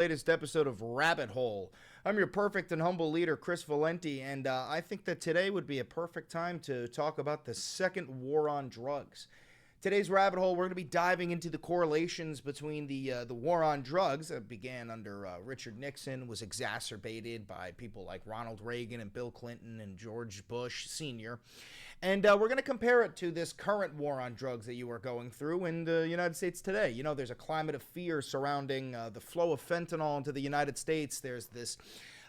Latest episode of Rabbit Hole. I'm your perfect and humble leader, Chris Valenti, and I think that today would be a perfect time to talk about the second war on drugs. Today's Rabbit Hole, we're going to be diving into the correlations between the war on drugs that began under Richard Nixon, was exacerbated by people like Ronald Reagan and Bill Clinton and George Bush Sr., and we're going to compare it to this current war on drugs that you are going through in the United States today. You know, there's a climate of fear surrounding the flow of fentanyl into the United States. There's this,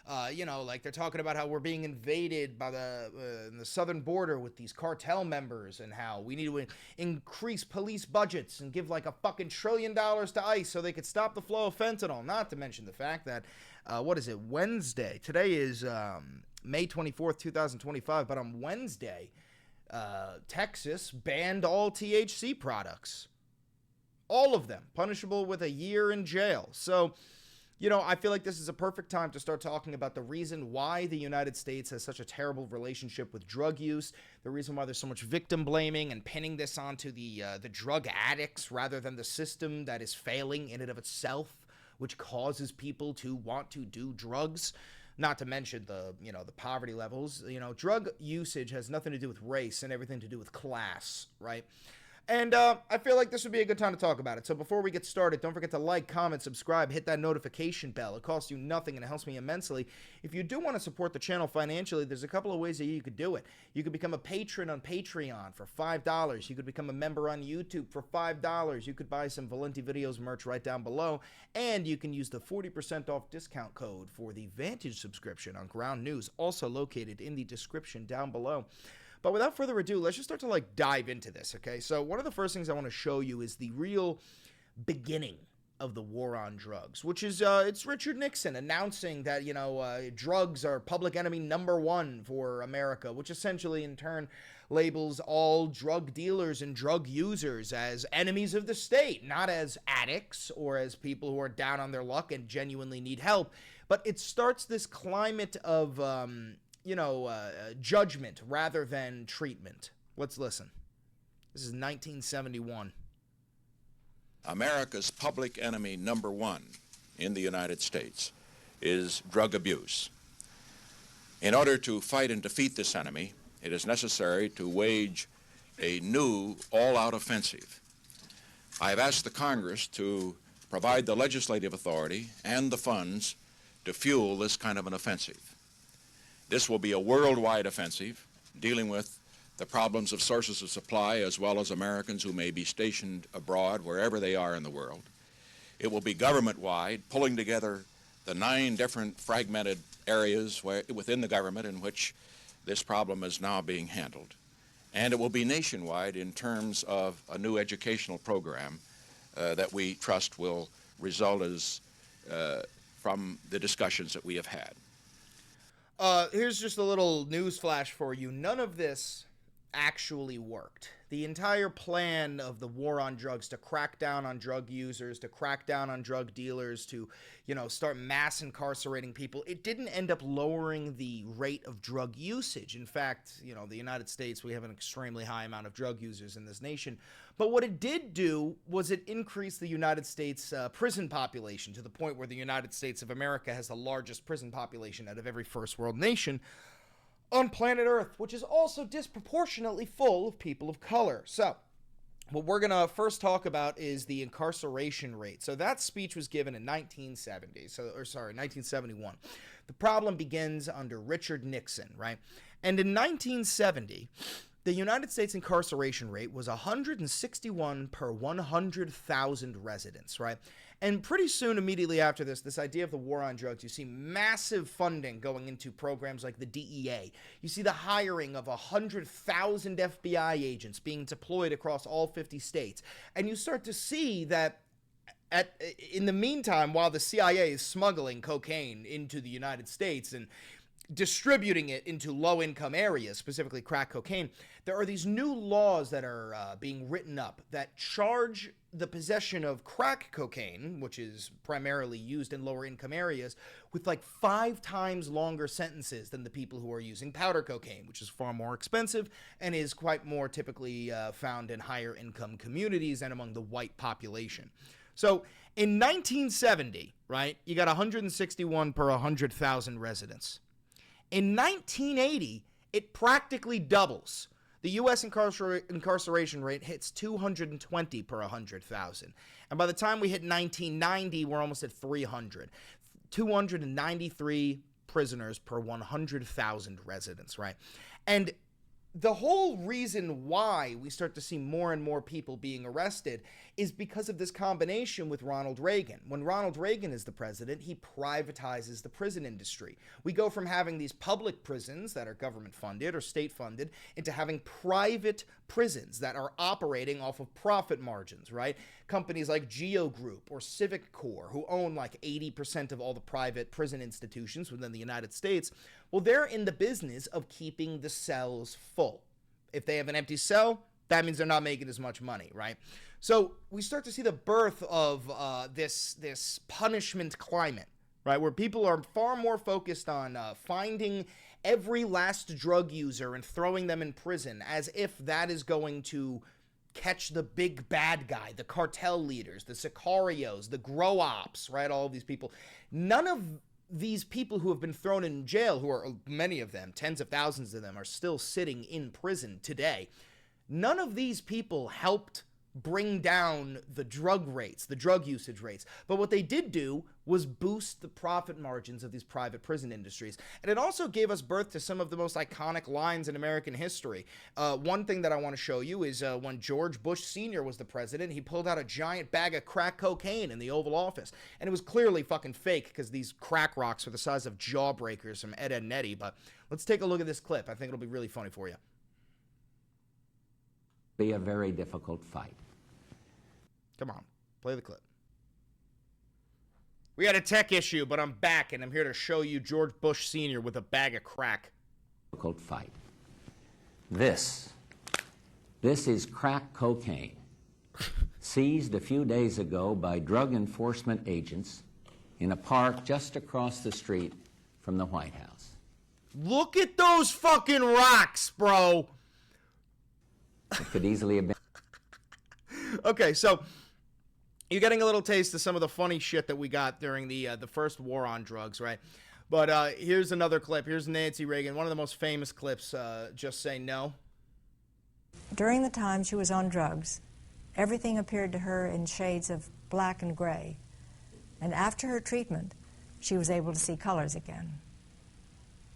like they're talking about how we're being invaded by the southern border with these cartel members and how we need to increase police budgets and give like a fucking $1 trillion to ICE so they could stop the flow of fentanyl. Not to mention the fact that, Wednesday. Today is May 24th, 2025, but on Wednesday, Texas banned all THC products. All of them. Punishable with a year in jail. So, I feel like this is a perfect time to start talking about the reason why the United States has such a terrible relationship with drug use, the reason why there's so much victim blaming and pinning this onto the drug addicts rather than the system that is failing in and of itself, which causes people to want to do drugs. Not to mention the poverty levels. Drug usage has nothing to do with race and everything to do with class, right? And I feel like this would be a good time to talk about it. So before we get started, don't forget to like, comment, subscribe, hit that notification bell. It costs you nothing and it helps me immensely. If you do want to support the channel financially, there's a couple of ways that you could do it. You could become a patron on Patreon for $5. You could become a member on YouTube for $5. You could buy some Valenti Videos merch right down below. And you can use the 40% off discount code for the Vantage subscription on Ground News, also located in the description down below. But without further ado, let's just start to dive into this, okay? So one of the first things I want to show you is the real beginning of the war on drugs, which is it's Richard Nixon announcing that, drugs are public enemy number one for America, which essentially in turn labels all drug dealers and drug users as enemies of the state, not as addicts or as people who are down on their luck and genuinely need help. But it starts this climate of judgment rather than treatment. Let's listen. This is 1971. America's public enemy number one in the United States is drug abuse. In order to fight and defeat this enemy, it is necessary to wage a new all-out offensive. I have asked the Congress to provide the legislative authority and the funds to fuel this kind of an offensive. This will be a worldwide offensive, dealing with the problems of sources of supply as well as Americans who may be stationed abroad, wherever they are in the world. It will be government-wide, pulling together the 9 different fragmented areas within the government in which this problem is now being handled. And it will be nationwide in terms of a new educational program that we trust will result from the discussions that we have had. Here's just a little news flash for you. None of this actually worked. The entire plan of the war on drugs to crack down on drug users, to crack down on drug dealers, to, start mass incarcerating people, it didn't end up lowering the rate of drug usage. In fact, the United States, we have an extremely high amount of drug users in this nation. But what it did do was it increased the United States prison population to the point where the United States of America has the largest prison population out of every first world nation on planet Earth, which is also disproportionately full of people of color. So, what we're going to first talk about is the incarceration rate. So that speech was given in 1971. The problem begins under Richard Nixon, right? And in 1970, the United States incarceration rate was 161 per 100,000 residents, right? And pretty soon, immediately after this idea of the war on drugs, you see massive funding going into programs like the DEA. You see the hiring of 100,000 FBI agents being deployed across all 50 states. And you start to see that in the meantime, while the CIA is smuggling cocaine into the United States and distributing it into low-income areas, specifically crack cocaine, there are these new laws that are being written up that charge the possession of crack cocaine, which is primarily used in lower-income areas, with like 5 times longer sentences than the people who are using powder cocaine, which is far more expensive and is quite more typically found in higher-income communities and among the white population. So In 1970, right, you got 161 per 100,000 residents. In 1980, it practically doubles. The U.S. incarceration rate hits 220 per 100,000. And by the time we hit 1990, we're almost at 300. 293 prisoners per 100,000 residents, right? And the whole reason why we start to see more and more people being arrested is because of this combination with Ronald Reagan. When Ronald Reagan is the president, he privatizes the prison industry. We go from having these public prisons that are government funded or state funded into having private prisons that are operating off of profit margins, right? Companies like Geo Group or Civic Corps, who own like 80% of all the private prison institutions within the United States, well, they're in the business of keeping the cells full. If they have an empty cell, that means they're not making as much money, right? So we start to see the birth of this punishment climate, right, where people are far more focused on finding every last drug user and throwing them in prison as if that is going to catch the big bad guy, the cartel leaders, the sicarios, the grow ops, right, all of these people. None of these people who have been thrown in jail, who are many of them, tens of thousands of them, are still sitting in prison today. None of these people helped bring down the drug rates, the drug usage rates. But what they did do was boost the profit margins of these private prison industries. And it also gave us birth to some of the most iconic lines in American history. One thing that I want to show you is when George Bush Sr. was the president, he pulled out a giant bag of crack cocaine in the Oval Office. And it was clearly fucking fake because these crack rocks were the size of jawbreakers from Ed, Edd n Eddy. But let's take a look at this clip. I think it'll be really funny for you. Be a very difficult fight. Come on, play the clip. We had a tech issue, but I'm back, and I'm here to show you George Bush Sr. with a bag of crack. Difficult fight. This is crack cocaine, seized a few days ago by drug enforcement agents in a park just across the street from the White House. Look at those fucking rocks, bro. It could easily have been. Okay, so you're getting a little taste of some of the funny shit that we got during the first war on drugs, right? But here's another clip. Here's Nancy Reagan, one of the most famous clips, Just Say No. During the time she was on drugs, everything appeared to her in shades of black and gray. And after her treatment, she was able to see colors again.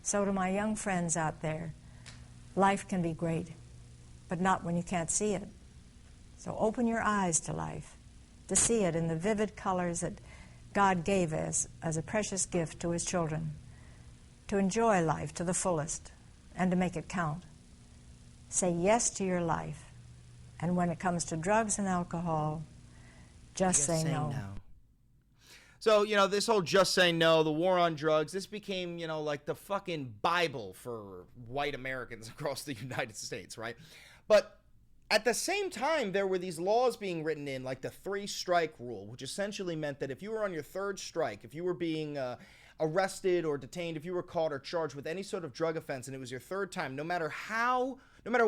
So to my young friends out there, life can be great, but not when you can't see it. So open your eyes to life, to see it in the vivid colors that God gave us as a precious gift to his children, to enjoy life to the fullest and to make it count. Say yes to your life, and when it comes to drugs and alcohol, just say no. So, this whole just say no, the war on drugs, this became, like the fucking Bible for white Americans across the United States, right? But at the same time, there were these laws being written in, like the 3-strike rule, which essentially meant that if you were on your 3rd strike, if you were being arrested or detained, if you were caught or charged with any sort of drug offense and it was your 3rd time, no matter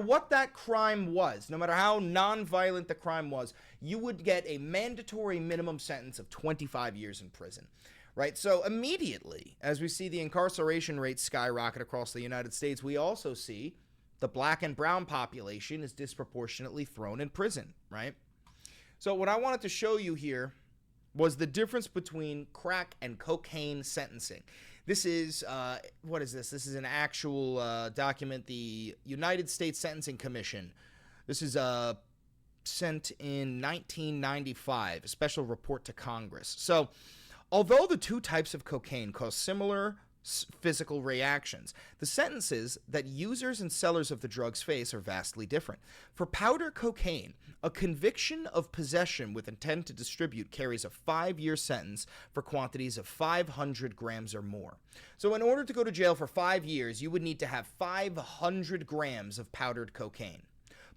what that crime was, no matter how nonviolent the crime was, you would get a mandatory minimum sentence of 25 years in prison, right? So immediately, as we see the incarceration rate skyrocket across the United States, we also see the black and brown population is disproportionately thrown in prison, right? So what I wanted to show you here was the difference between crack and cocaine sentencing. This is, what is this? This is an actual document, the United States Sentencing Commission. This is sent in 1995, a special report to Congress. So although the two types of cocaine cause similar physical reactions, the sentences that users and sellers of the drugs face are vastly different. For powder cocaine, a conviction of possession with intent to distribute carries a 5-year sentence for quantities of 500 grams or more. So in order to go to jail for 5 years, you would need to have 500 grams of powdered cocaine.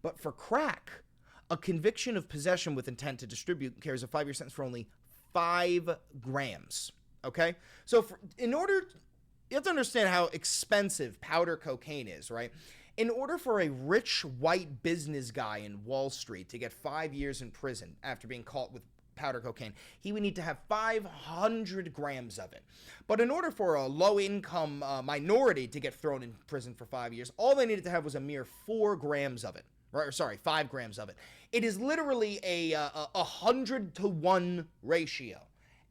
But for crack, a conviction of possession with intent to distribute carries a 5-year sentence for only 5 grams. Okay? So you have to understand how expensive powder cocaine is, right? In order for a rich white business guy in Wall Street to get 5 years in prison after being caught with powder cocaine, he would need to have 500 grams of it. But in order for a low-income minority to get thrown in prison for 5 years, all they needed to have was a mere 4 grams of it. Right, or sorry, 5 grams of it. It is literally a 100-to-1 ratio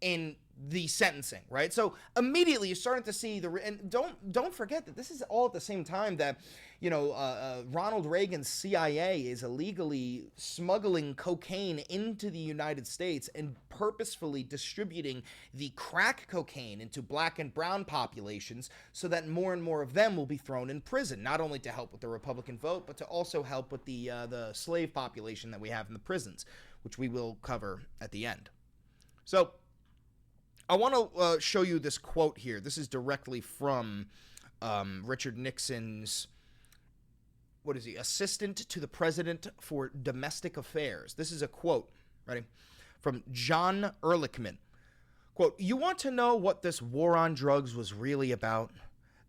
in the sentencing, right? So immediately you're starting to see and don't forget that this is all at the same time that, Ronald Reagan's CIA is illegally smuggling cocaine into the United States and purposefully distributing the crack cocaine into black and brown populations so that more and more of them will be thrown in prison, not only to help with the Republican vote, but to also help with the slave population that we have in the prisons, which we will cover at the end. So I want to show you this quote here. This is directly from Richard Nixon's, assistant to the president for domestic affairs. This is a quote, ready, from John Ehrlichman. Quote, "You want to know what this war on drugs was really about?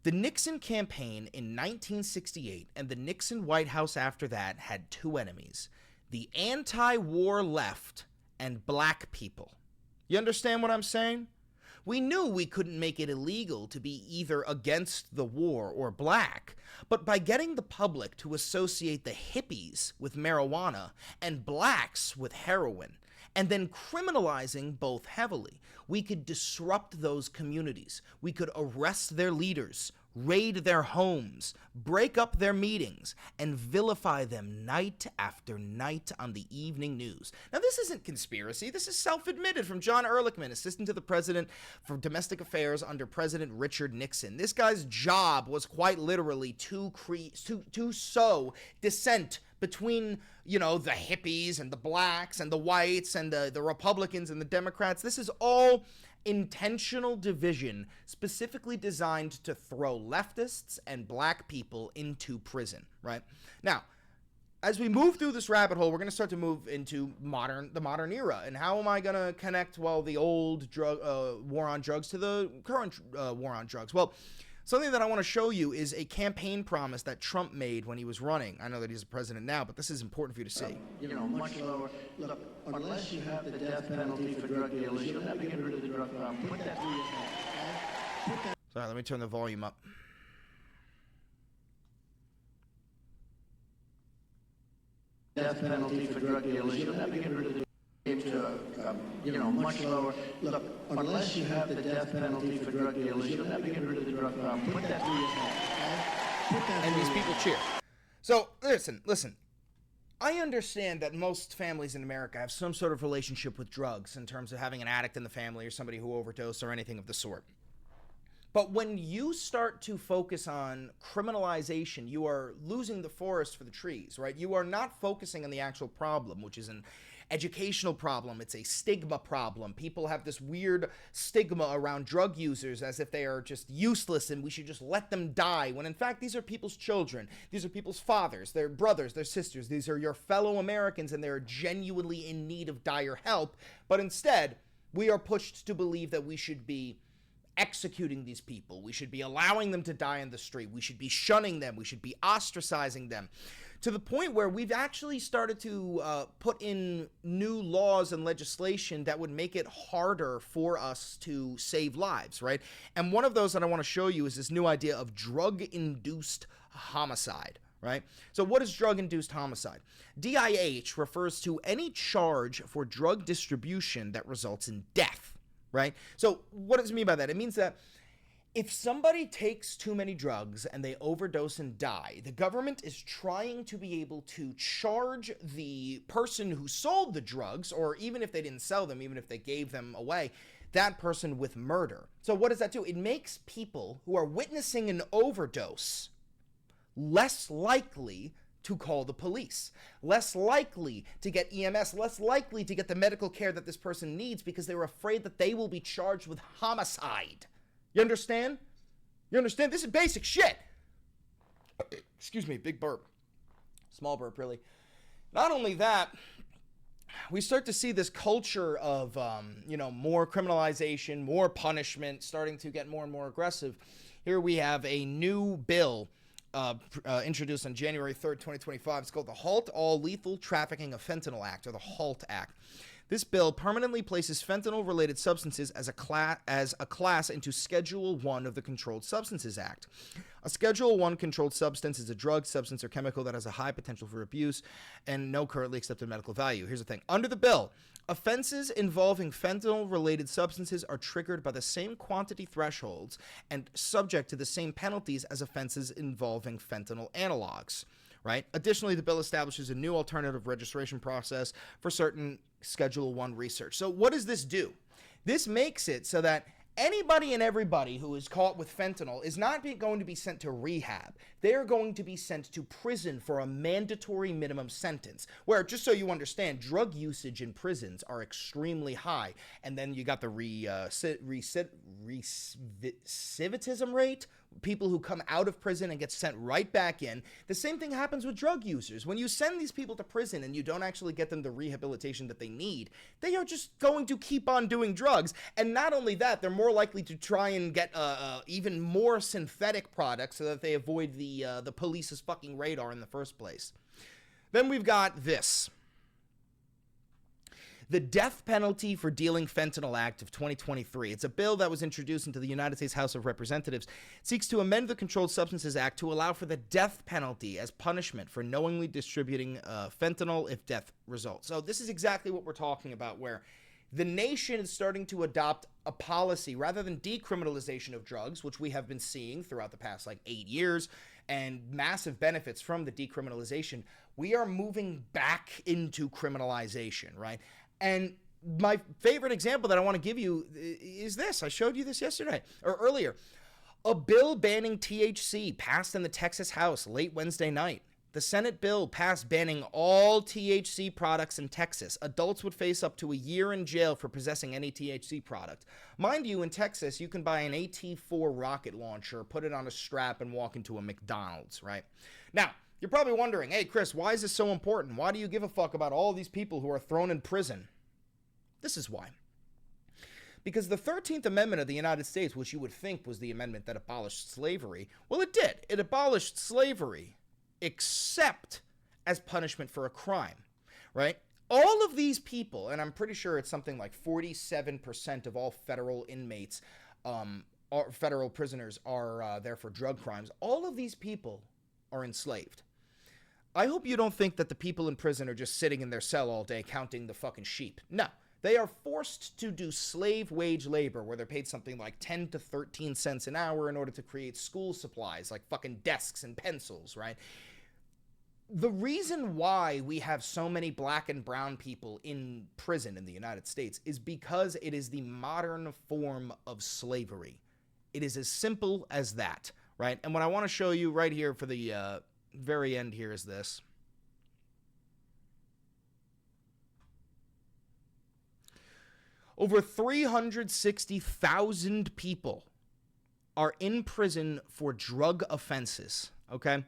The Nixon campaign in 1968 and the Nixon White House after that had two enemies, the anti-war left and black people. You understand what I'm saying? We knew we couldn't make it illegal to be either against the war or black, but by getting the public to associate the hippies with marijuana and blacks with heroin, and then criminalizing both heavily, we could disrupt those communities. We could arrest their leaders, raid their homes, break up their meetings, and vilify them night after night on the evening news." Now, this isn't conspiracy. This is self-admitted from John Ehrlichman, assistant to the president for domestic affairs under President Richard Nixon. This guy's job was quite literally to sow dissent between, the hippies and the blacks and the whites and the Republicans and the Democrats. This is all intentional division specifically designed to throw leftists and black people into prison, right? Now, as we move through this rabbit hole, we're going to start to move into the modern era. And how am I going to connect, the old war on drugs to the current war on drugs? Well, something that I want to show you is a campaign promise that Trump made when he was running. I know that he's a president now, but this is important for you to see. Much lower. Look, unless you have the death penalty for drug dealers, you'll never get rid of the drug problem. Put that through your head. Sorry, let me turn the volume up. Death penalty for drug dealers, you'll never get rid of the much lower. Look, unless you have the death penalty for drug dealers, you'll never get rid of the drug problem. Put that through your head. And these people cheer. So, listen. I understand that most families in America have some sort of relationship with drugs in terms of having an addict in the family or somebody who overdosed or anything of the sort. But when you start to focus on criminalization, you are losing the forest for the trees, right? You are not focusing on the actual problem, which is an educational problem. It's a stigma problem. People have this weird stigma around drug users as if they are just useless and we should just let them die, when in fact these are people's children. These are people's fathers, their brothers, their sisters. These are your fellow Americans, and they're genuinely in need of dire help. But instead, we are pushed to believe that we should be executing these people. We should be allowing them to die in the street. We should be shunning them. We should be ostracizing them, to the point where we've actually started to put in new laws and legislation that would make it harder for us to save lives, right? And one of those that I want to show you is this new idea of drug-induced homicide, right? So what is drug-induced homicide? DIH refers to any charge for drug distribution that results in death, right? So what does it mean by that? It means that if somebody takes too many drugs and they overdose and die, the government is trying to be able to charge the person who sold the drugs, or even if they didn't sell them, even if they gave them away, that person with murder. So what does that do? It makes people who are witnessing an overdose less likely to call the police, less likely to get EMS, less likely to get the medical care that this person needs, because they're afraid that they will be charged with homicide. You understand? You understand? This is basic shit. Excuse me, big burp. Small burp, really. Not only that, we start to see this culture of, more criminalization, more punishment, starting to get more and more aggressive. Here we have a new bill introduced on January 3rd, 2025. It's called the Halt All Lethal Trafficking of Fentanyl Act, or the HALT Act. This bill permanently places fentanyl-related substances as a class into Schedule 1 of the Controlled Substances Act. A Schedule 1 controlled substance is a drug, substance, or chemical that has a high potential for abuse and no currently accepted medical value. Here's the thing. Under the bill, offenses involving fentanyl-related substances are triggered by the same quantity thresholds and subject to the same penalties as offenses involving fentanyl analogs. Right? Additionally, the bill establishes a new alternative registration process for certain Schedule 1 research. So what does this do? This makes it so that anybody and everybody who is caught with fentanyl is not going to be sent to rehab. They're going to be sent to prison for a mandatory minimum sentence, where, just so you understand, drug usage in prisons are extremely high. And then you got the recidivism rate, people who come out of prison and get sent right back in. The same thing happens with drug users. When you send these people to prison and you don't actually get them the rehabilitation that they need, they are just going to keep on doing drugs. And not only that, they're more likely to try and get even more synthetic products so that they avoid the police's fucking radar in the first place. Then we've got this. The Death Penalty for Dealing Fentanyl Act of 2023. It's a bill that was introduced into the United States House of Representatives. It seeks to amend the Controlled Substances Act to allow for the death penalty as punishment for knowingly distributing fentanyl if death results. So this is exactly what we're talking about, where the nation is starting to adopt a policy rather than decriminalization of drugs, which we have been seeing throughout the past 8 years, and massive benefits from the decriminalization. We are moving back into criminalization, right? And my favorite example that I want to give you is this. I showed you this yesterday or earlier. A bill banning THC passed in the Texas House late Wednesday night. The Senate bill passed banning all THC products in Texas. Adults would face up to a year in jail for possessing any THC product. Mind you, in Texas, you can buy an AT-4 rocket launcher, put it on a strap, and walk into a McDonald's, right? Now, you're probably wondering, hey, Chris, why is this so important? Why do you give a fuck about all these people who are thrown in prison? This is why. Because the 13th Amendment of the United States, which you would think was the amendment that abolished slavery, well, it did. It abolished slavery, except as punishment for a crime, right? All of these people, and I'm pretty sure it's something like 47% of all federal inmates, or federal prisoners are there for drug crimes. All of these people are enslaved. I hope you don't think that the people in prison are just sitting in their cell all day counting the fucking sheep. No. They are forced to do slave wage labor where they're paid something like 10 to 13 cents an hour in order to create school supplies like fucking desks and pencils, right? The reason why we have so many black and brown people in prison in the United States is because it is the modern form of slavery. It is as simple as that, right? And what I want to show you right here for the very end here is this. Over 360,000 people are in prison for drug offenses, okay?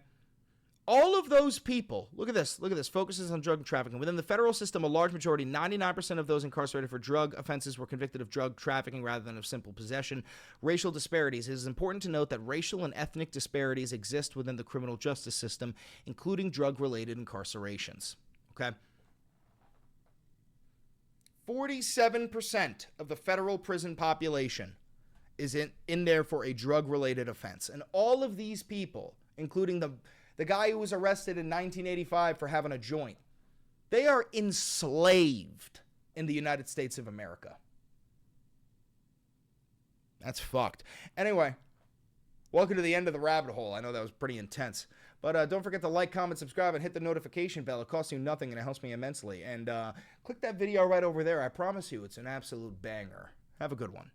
All of those people, look at this, focuses on drug trafficking. Within the federal system, a large majority, 99% of those incarcerated for drug offenses were convicted of drug trafficking rather than of simple possession. Racial disparities. It is important to note that racial and ethnic disparities exist within the criminal justice system, including drug-related incarcerations, okay? 47% of the federal prison population is in there for a drug-related offense. And all of these people, including the guy who was arrested in 1985 for having a joint, they are enslaved in the United States of America. That's fucked. Anyway, welcome to the end of the rabbit hole. I know that was pretty intense. But don't forget to like, comment, subscribe, and hit the notification bell. It costs you nothing, and it helps me immensely. And click that video right over there. I promise you, it's an absolute banger. Have a good one.